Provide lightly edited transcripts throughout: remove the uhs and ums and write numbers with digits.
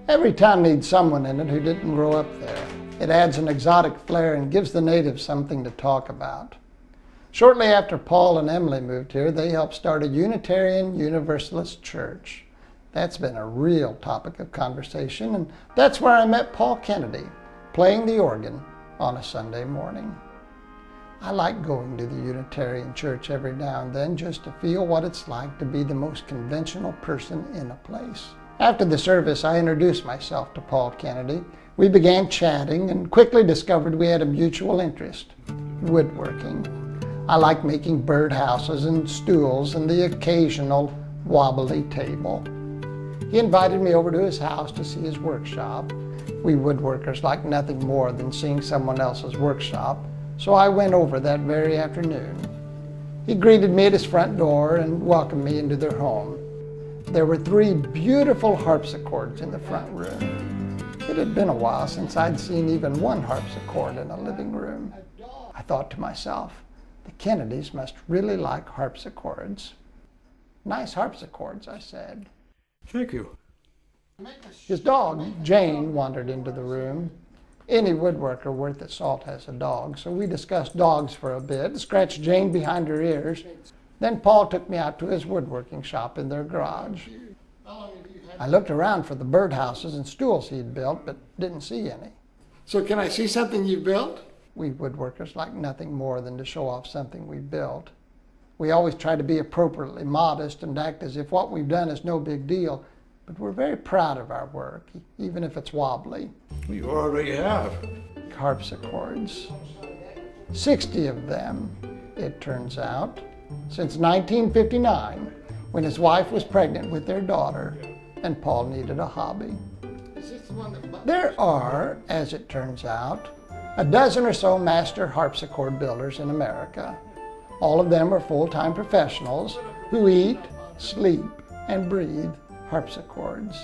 Every town needs someone in it who didn't grow up there. It adds an exotic flair and gives the natives something to talk about. Shortly after Paul and Emily moved here, they helped start a Unitarian Universalist church. That's been a real topic of conversation, and that's where I met Paul Kennedy, playing the organ on a Sunday morning. I like going to the Unitarian church every now and then just to feel what it's like to be the most conventional person in a place. After the service, I introduced myself to Paul Kennedy. We began chatting and quickly discovered we had a mutual interest, woodworking. I like making birdhouses and stools and the occasional wobbly table. He invited me over to his house to see his workshop. We woodworkers like nothing more than seeing someone else's workshop, so I went over that very afternoon. He greeted me at his front door and welcomed me into their home. There were 3 beautiful harpsichords in the front room. It had been a while since I'd seen even one harpsichord in a living room. I thought to myself, the Kennedys must really like harpsichords. Nice harpsichords, I said. Thank you. His dog, Jane, wandered into the room. Any woodworker worth its salt has a dog, so we discussed dogs for a bit, scratched Jane behind her ears. Then Paul took me out to his woodworking shop in their garage. I looked around for the birdhouses and stools he'd built, but didn't see any. So can I see something you built? We woodworkers like nothing more than to show off something we built. We always try to be appropriately modest and act as if what we've done is no big deal, but we're very proud of our work, even if it's wobbly. You already have. Harpsichords. 60 of them, it turns out, since 1959, when his wife was pregnant with their daughter and Paul needed a hobby. There are, as it turns out, a dozen or so master harpsichord builders in America. All of them are full-time professionals who eat, sleep, and breathe harpsichords.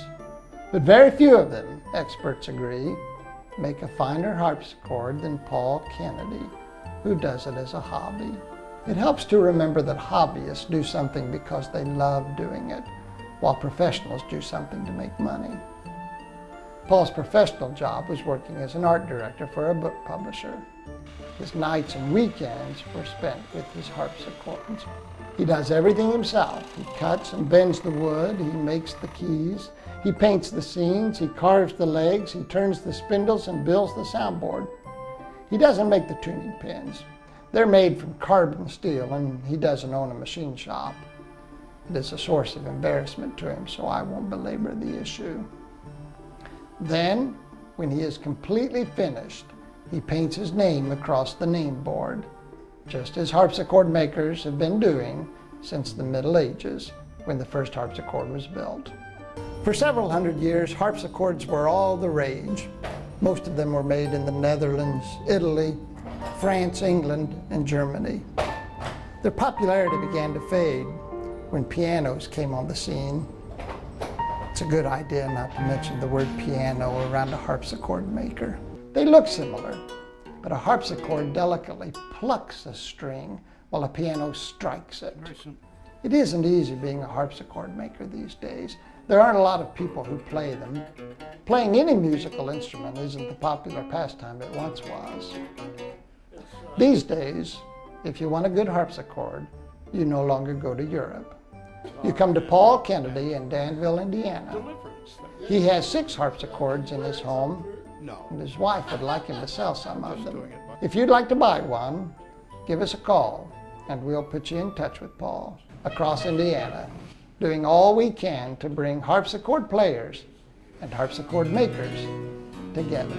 But very few of them, experts agree, make a finer harpsichord than Paul Kennedy, who does it as a hobby. It helps to remember that hobbyists do something because they love doing it, while professionals do something to make money. Paul's professional job was working as an art director for a book publisher. His nights and weekends were spent with his harpsichords. He does everything himself. He cuts and bends the wood, he makes the keys, he paints the scenes, he carves the legs, he turns the spindles and builds the soundboard. He doesn't make the tuning pins. They're made from carbon steel, and he doesn't own a machine shop. It is a source of embarrassment to him, so I won't belabor the issue. Then, when he is completely finished, he paints his name across the name board, just as harpsichord makers have been doing since the Middle Ages, when the first harpsichord was built. For several hundred years, harpsichords were all the rage. Most of them were made in the Netherlands, Italy, France, England, and Germany. Their popularity began to fade when pianos came on the scene. It's a good idea not to mention the word piano around a harpsichord maker. They look similar, but a harpsichord delicately plucks a string while a piano strikes it. It isn't easy being a harpsichord maker these days. There aren't a lot of people who play them. Playing any musical instrument isn't the popular pastime it once was. These days, if you want a good harpsichord, you no longer go to Europe. You come to Paul Kennedy in Danville, Indiana. He has 6 harpsichords in his home, and his wife would like him to sell some of them. If you'd like to buy one, give us a call, and we'll put you in touch with Paul across Indiana, doing all we can to bring harpsichord players and harpsichord makers together.